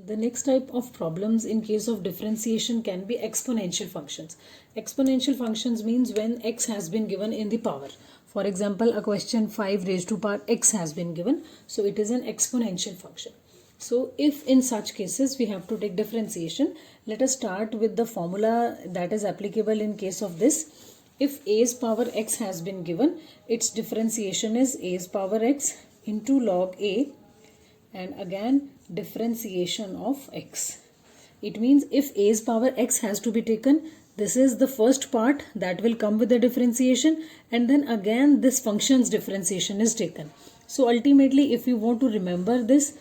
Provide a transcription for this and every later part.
The next type of problems in case of differentiation can be exponential functions. Exponential functions means when x has been given in the power. For example, a question 5 raised to power x has been given, so it is an exponential function. So if in such cases we have to take differentiation, let us start with the formula that is applicable in case of this. If a's power x has been given, its differentiation is a's power x into log a, and again differentiation of x. It means if a's power x has to be taken, this is the first part that will come with the differentiation, and then again this function's differentiation is taken. So ultimately, if you want to remember this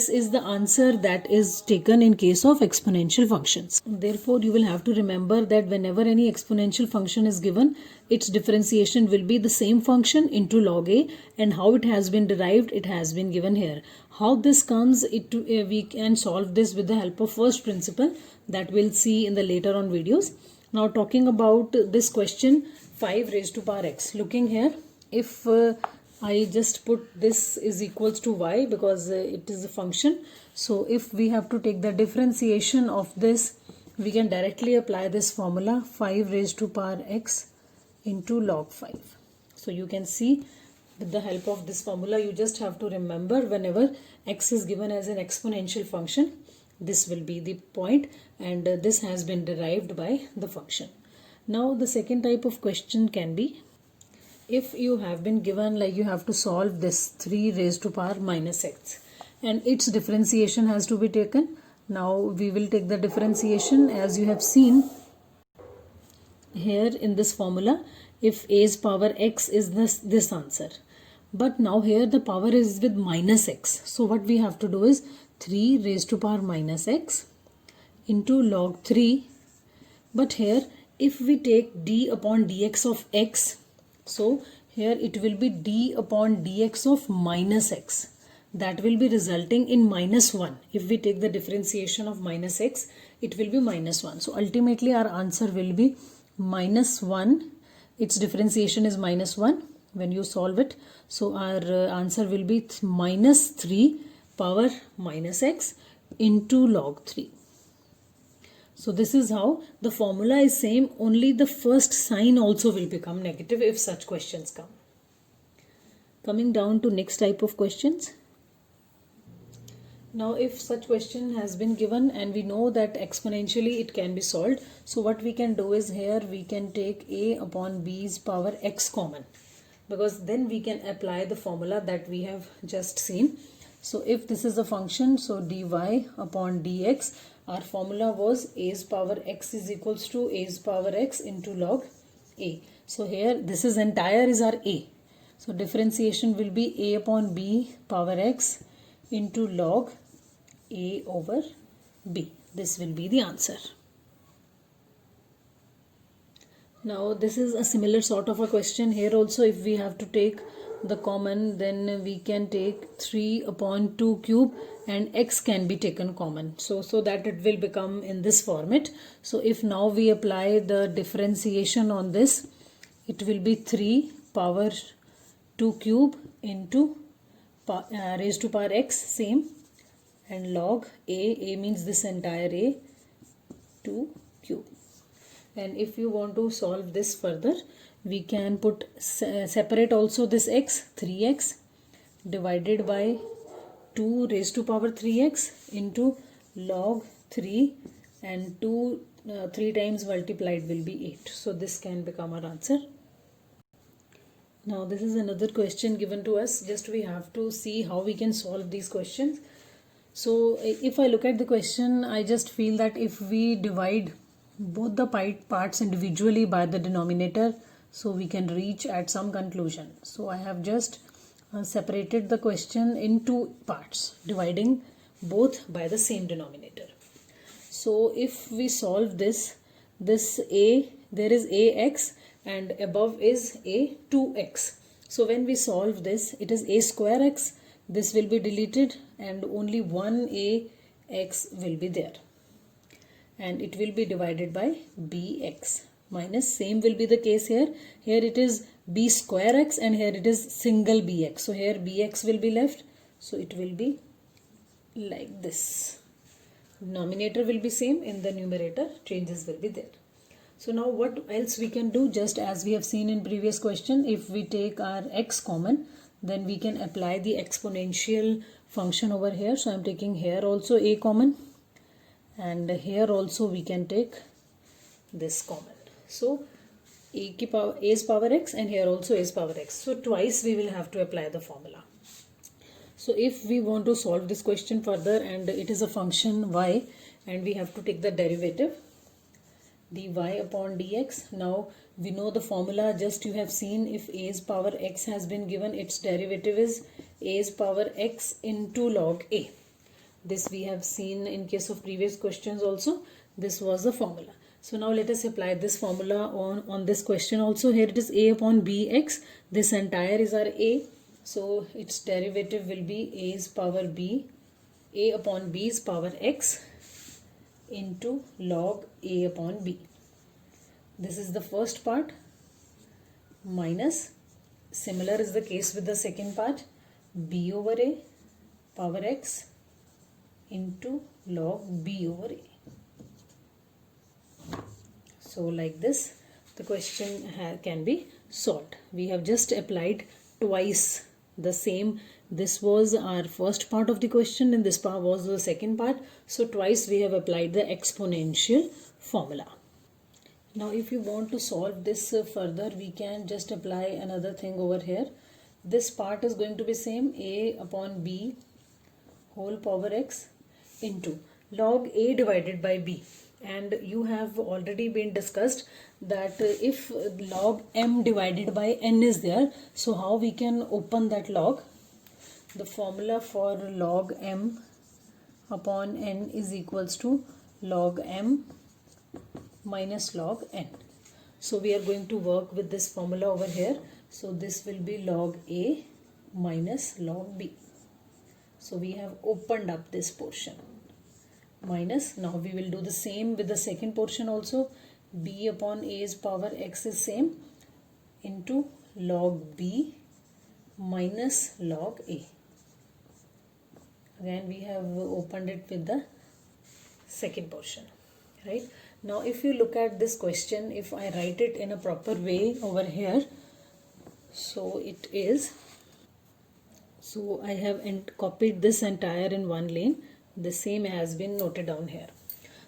is the answer that is taken in case of exponential functions. Therefore, you will have to remember that whenever any exponential function is given, its differentiation will be the same function into log a, and how it has been derived, it has been given here. How this comes, we can solve this with the help of first principle that we'll see in the later on videos. Now talking about this question 5 raised to power x. Looking here, if I just put this is equals to y because it is a function. So if we have to take the differentiation of this, we can directly apply this formula 5 raised to power x into log 5. So you can see with the help of this formula, you just have to remember whenever x is given as an exponential function, this will be the point, and this has been derived by the function. Now the second type of question can be, if you have been given like you have to solve this 3 raised to power minus x and its differentiation has to be taken. Now we will take the differentiation as you have seen here in this formula. If a's power x is this answer, but now here the power is with minus x, so what we have to do is 3 raised to power minus x into log 3. But here if we take d upon dx of x, so here it will be d upon dx of minus x. That will be resulting in minus 1. If we take the differentiation of minus x, it will be minus 1. So ultimately our answer will be minus 1. Its differentiation is minus 1 when you solve it. So our answer will be minus 3 power minus x into log 3. So this is how the formula is same, only the first sign also will become negative if such questions come. Coming down to next type of questions. Now if such question has been given and we know that exponentially it can be solved, so what we can do is here we can take a upon b's power x common, because then we can apply the formula that we have just seen. So if this is a function, so dy upon dx, our formula was a's power x is equals to a's power x into log a. So here this is entire is our a. So differentiation will be a upon b power x into log a over b. This will be the answer. Now this is a similar sort of a question. Here also if we have to take the common, then we can take 3 upon 2 cube and x can be taken common, so that it will become in this format. So if now we apply the differentiation on this, it will be 3 power 2 cube into raised to power x, same, and log a means this entire a, 2 cube. And if you want to solve this further, we can put separate also this x, 3x divided by 2 raised to power 3x into log 3, and 3 times multiplied will be 8. So this can become our answer. Now this is another question given to us. Just we have to see how we can solve these questions. So if I look at the question, I just feel that if we divide both the parts individually by the denominator, so we can reach at some conclusion. So I have just separated the question in 2 parts, dividing both by the same denominator. So if we solve this a, there is ax and above is a 2x. So when we solve this, it is a square x, this will be deleted and only one ax will be there, and it will be divided by bx minus, same will be the case here. Here it is b square x and here it is single bx. So here bx will be left. So it will be like this. Denominator will be same, in the numerator changes will be there. So now what else we can do? Just as we have seen in previous question, if we take our x common, then we can apply the exponential function over here. So I am taking here also a common, and here also we can take this common. So a's power x, and here also a's power x. So twice we will have to apply the formula. So if we want to solve this question further, and it is a function y, and we have to take the derivative dy upon dx. Now we know the formula, just you have seen, if a's power x has been given, its derivative is a's power x into log a. This we have seen in case of previous questions also. This was the formula. So now let us apply this formula on this question also. Here it is a upon bx. This entire is our a. So its derivative will be a's power b, a upon b's power x into log a upon b. This is the first part, minus, similar is the case with the second part, b over a power x into log b over a. So like this the question can be solved. We have just applied twice the same. This was our first part of the question, and this part was the second part. So twice we have applied the exponential formula. Now if you want to solve this further, we can just apply another thing over here. This part is going to be same, a upon b whole power x into log a divided by b. And you have already been discussed that if log m divided by n is there, so how we can open that log? The formula for log m upon n is equals to log m minus log n. So we are going to work with this formula over here. So this will be log a minus log b. So we have opened up this portion. Minus, now we will do the same with the second portion also. B upon a's power x is same into log b minus log a. Again we have opened it with the second portion, right? Now if you look at this question, if I write it in a proper way over here, so it is, so I have copied this entire in one lane. The same has been noted down here.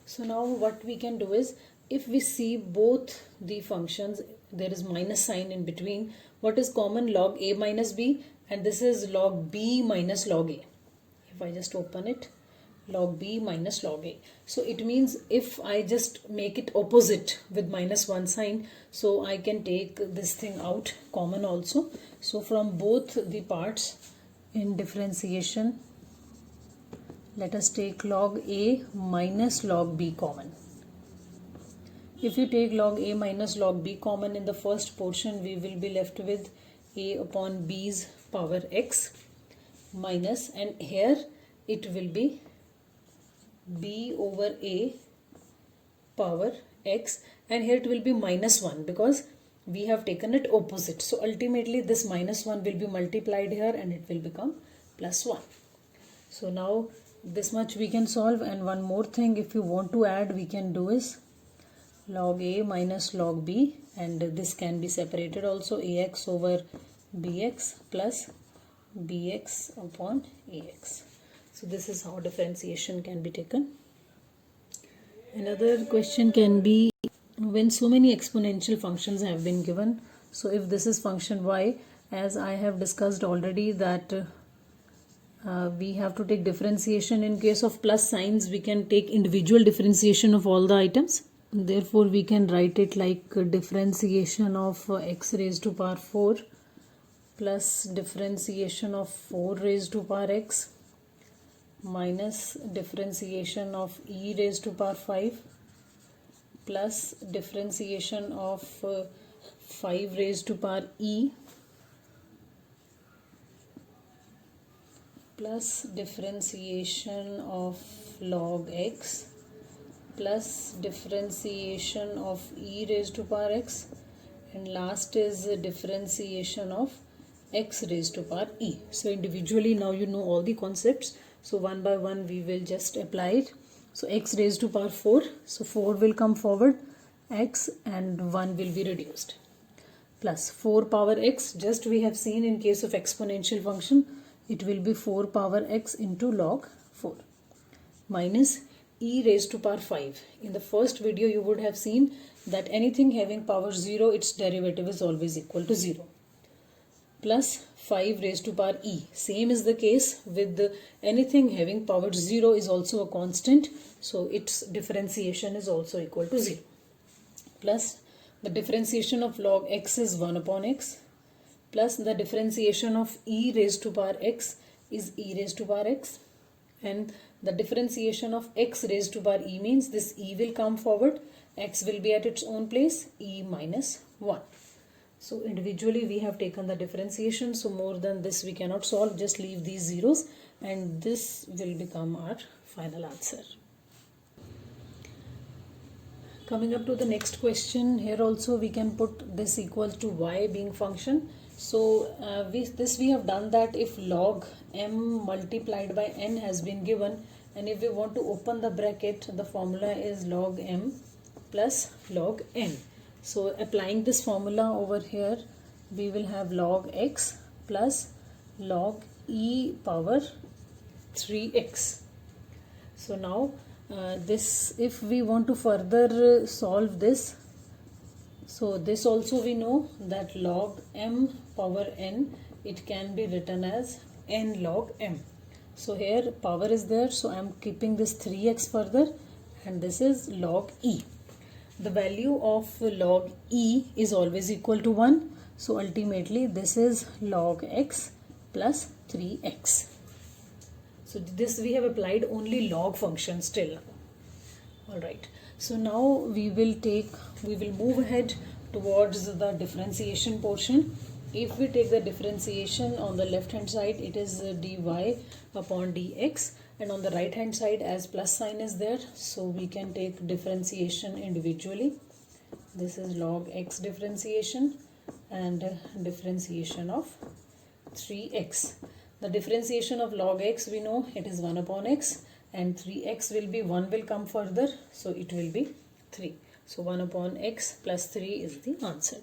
So now what we can do is, if we see both the functions, there is minus sign in between. What is common? Log a minus b, and this is log b minus log a. If I just open it, log b minus log a. So it means if I just make it opposite with minus one sign, so I can take this thing out common also. So from both the parts in differentiation, let us take log a minus log b common. If you take log a minus log b common in the first portion, we will be left with a upon b's power x minus, and here it will be b over a power x, and here it will be minus 1 because we have taken it opposite. So ultimately this minus 1 will be multiplied here and it will become plus 1. So now this much we can solve. And one more thing, if you want to add, we can do is log a minus log b, and this can be separated also, ax over bx plus bx upon ax. So this is how differentiation can be taken. Another question can be when so many exponential functions have been given. So if this is function y, as I have discussed already that we have to take differentiation. In case of plus signs, we can take individual differentiation of all the items. Therefore we can write it like differentiation of x raised to power 4 plus differentiation of 4 raised to power x minus differentiation of e raised to power 5 plus differentiation of 5 raised to power e plus differentiation of log x plus differentiation of e raised to power x, and last is differentiation of x raised to power e. So individually now you know all the concepts. So one by one we will just apply it. So x raised to power 4. So 4 will come forward, x and 1 will be reduced. Plus 4 power x, just we have seen in case of exponential function, it will be 4 power x into log 4. Minus e raised to power 5. In the first video you would have seen that anything having power 0, its derivative is always equal to 0. Plus 5 raised to power e. Same is the case with anything having power 0 is also a constant, so its differentiation is also equal to 0. Plus the differentiation of log x is 1 upon x, plus the differentiation of e raised to power x is e raised to power x, and the differentiation of x raised to power e means this e will come forward, x will be at its own place, e minus 1. So individually we have taken the differentiation, so more than this we cannot solve, just leave these zeros and this will become our final answer. Coming up to the next question, here also we can put this equal to y being function. So we have done that if log m multiplied by n has been given, and if we want to open the bracket, the formula is log m plus log n. So applying this formula over here, we will have log x plus log e power 3x. So now this, if we want to further solve this, so this also we know that log m power n, it can be written as n log m. So here power is there, so I am keeping this 3x further, and this is log e. The value of log e is always equal to 1, so ultimately this is log x plus 3x. So this we have applied only log function still. Alright, so now we will move ahead towards the differentiation portion. If we take the differentiation on the left hand side, it is dy upon dx, and on the right hand side as plus sign is there, so we can take differentiation individually. This is log x differentiation and differentiation of 3x. The differentiation of log x, we know it is 1 upon x, and 3x will be 1 will come further, so it will be 3. So 1 upon x plus 3 is the answer.